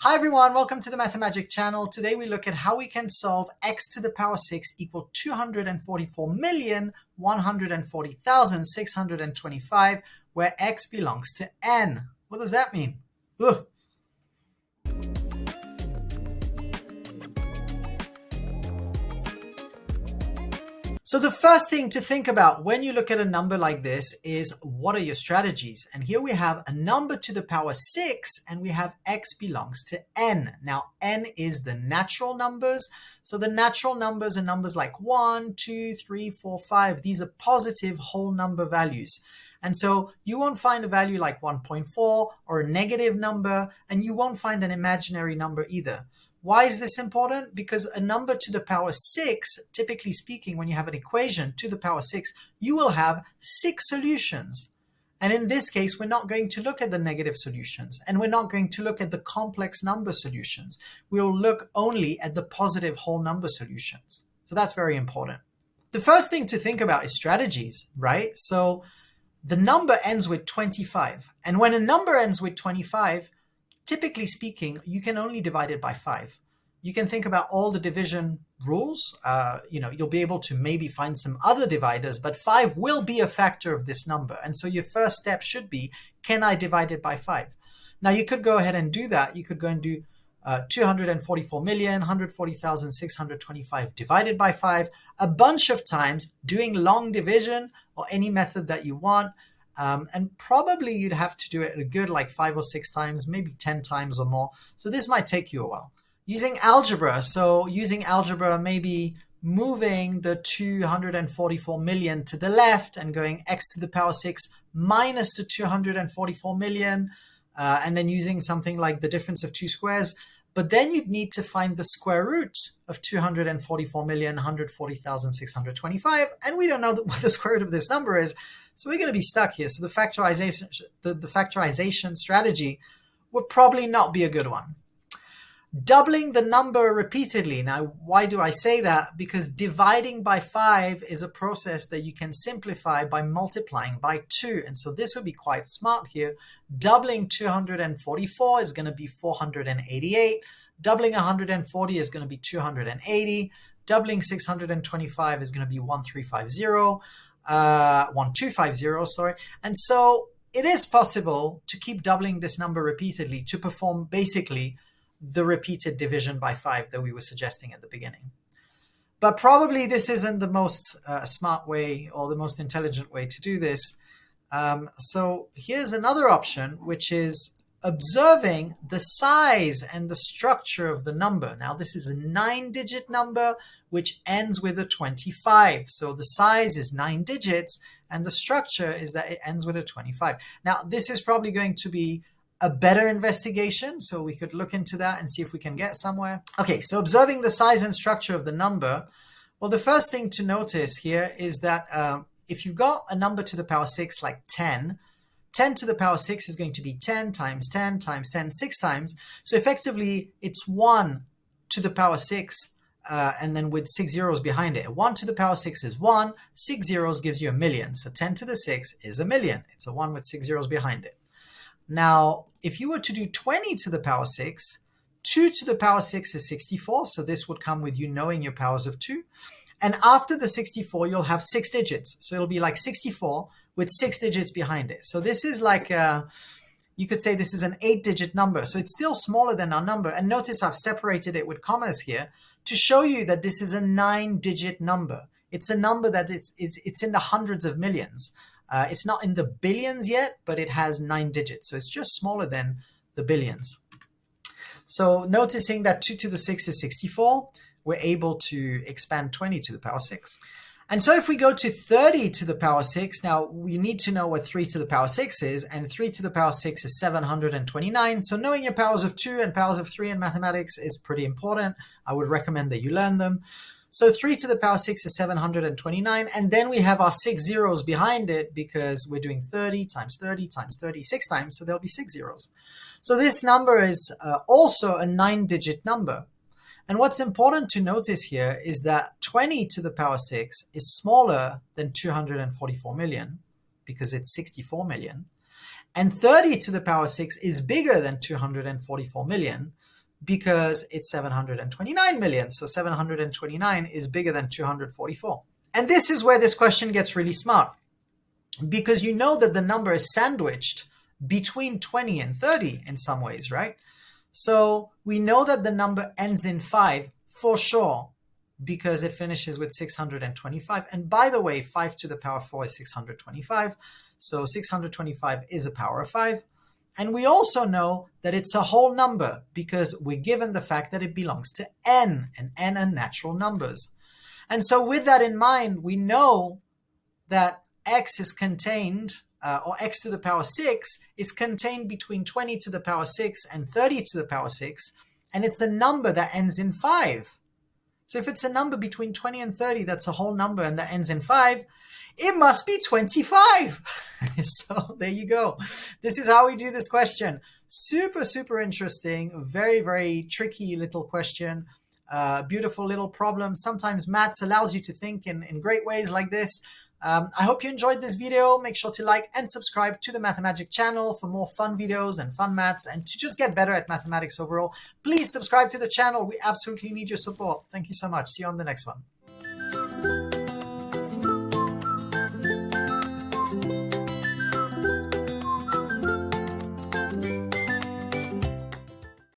Hi everyone, welcome to the Mathemagic channel. Today we look at how we can solve x to the power 6 equal 244,140,625, where x belongs to n. What does that mean? Ugh. So the first thing to think about when you look at a number like this is, what are your strategies? And here we have a number to the power 6 and we have x belongs to n. Now n is the natural numbers. So the natural numbers are numbers like 1, 2, 3, 4, 5. These are positive whole number values. And so you won't find a value like 1.4 or a negative number, and you won't find an imaginary number either. Why is this important? Because a number to the power 6, typically speaking, when you have an equation to the power 6, you will have 6 solutions. And in this case, we're not going to look at the negative solutions, and we're not going to look at the complex number solutions. We'll look only at the positive whole number solutions. So that's very important. The first thing to think about is strategies, right? So the number ends with 25. And when a number ends with 25, typically speaking, you can only divide it by 5. You can think about all the division rules. You'll be able to maybe find some other dividers, but 5 will be a factor of this number. And so your first step should be, can I divide it by 5? Now you could go ahead and do that. You could go and do 244,140,625 divided by 5 a bunch of times, doing long division or any method that you want. And probably you'd have to do it a good like 5 or 6 times, maybe 10 times or more. So this might take you a while. Using algebra, maybe moving the 244 million to the left and going x to the power 6 minus the 244 million, and then using something like the difference of two squares. But then you'd need to find the square root of 244,140,625, and we don't know what the square root of this number is, so we're going to be stuck here. So the factorization strategy would probably not be a good one. Doubling the number repeatedly. Now, why do I say that? Because dividing by 5 is a process that you can simplify by multiplying by 2. And so this would be quite smart here. Doubling 244 is going to be 488. Doubling 140 is going to be 280. Doubling 625 is going to be 1250, sorry. And so it is possible to keep doubling this number repeatedly to perform basically the repeated division by 5 that we were suggesting at the beginning. But probably this isn't the most smart way or the most intelligent way to do this. So here's another option, which is observing the size and the structure of the number. Now this is a 9-digit number which ends with a 25. So the size is 9 digits and the structure is that it ends with a 25. Now this is probably going to be a better investigation, so we could look into that and see if we can get somewhere. Okay, so observing the size and structure of the number, well, the first thing to notice here is that if you've got a number to the power 6 like 10, 10 to the power 6 is going to be 10 times 10 times 10, 6 times. So effectively, it's 1 to the power 6, and then with 6 zeros behind it. 1 to the power 6 is 1, 6 zeros gives you a million. So 10 to the 6 is a million. It's a 1 with 6 zeros behind it. Now, if you were to do 20 to the power 6, 2 to the power 6 is 64. So this would come with you knowing your powers of 2. And after the 64, you'll have 6 digits. So it'll be like 64 with 6 digits behind it. So this is like, you could say this is an 8-digit number. So it's still smaller than our number. And notice I've separated it with commas here to show you that this is a 9-digit number. It's a number that it's in the hundreds of millions. It's not in the billions yet, but it has 9 digits. So it's just smaller than the billions. So noticing that 2 to the 6 is 64, we're able to expand 20 to the power 6. And so if we go to 30 to the power 6, now we need to know what 3 to the power 6 is, and 3 to the power 6 is 729. So knowing your powers of 2 and powers of 3 in mathematics is pretty important. I would recommend that you learn them. So 3 to the power 6 is 729, and then we have our 6 zeros behind it because we're doing 30 times 30 times 30 6 times, so there'll be 6 zeros. So this number is also a 9-digit number. And what's important to notice here is that 20 to the power 6 is smaller than 244 million because it's 64 million. And 30 to the power 6 is bigger than 244 million because it's 729 million. So 729 is bigger than 244. And this is where this question gets really smart, because you know that the number is sandwiched between 20 and 30 in some ways, right? So we know that the number ends in 5 for sure because it finishes with 625. And by the way, 5 to the power 4 is 625. So 625 is a power of 5. And we also know that it's a whole number because we're given the fact that it belongs to n, and n are natural numbers. And so with that in mind, we know that x is contained, or x to the power 6 is contained between 20 to the power 6 and 30 to the power 6, and it's a number that ends in 5. So if it's a number between 20 and 30, that's a whole number and that ends in 5, it must be 25. So there you go. This is how we do this question. Super, super interesting. Very, very tricky little question. Beautiful little problem. Sometimes maths allows you to think in great ways like this. I hope you enjoyed this video. Make sure to like and subscribe to the Mathemagic channel for more fun videos and fun maths, and to just get better at mathematics overall. Please subscribe to the channel. We absolutely need your support. Thank you so much. See you on the next one.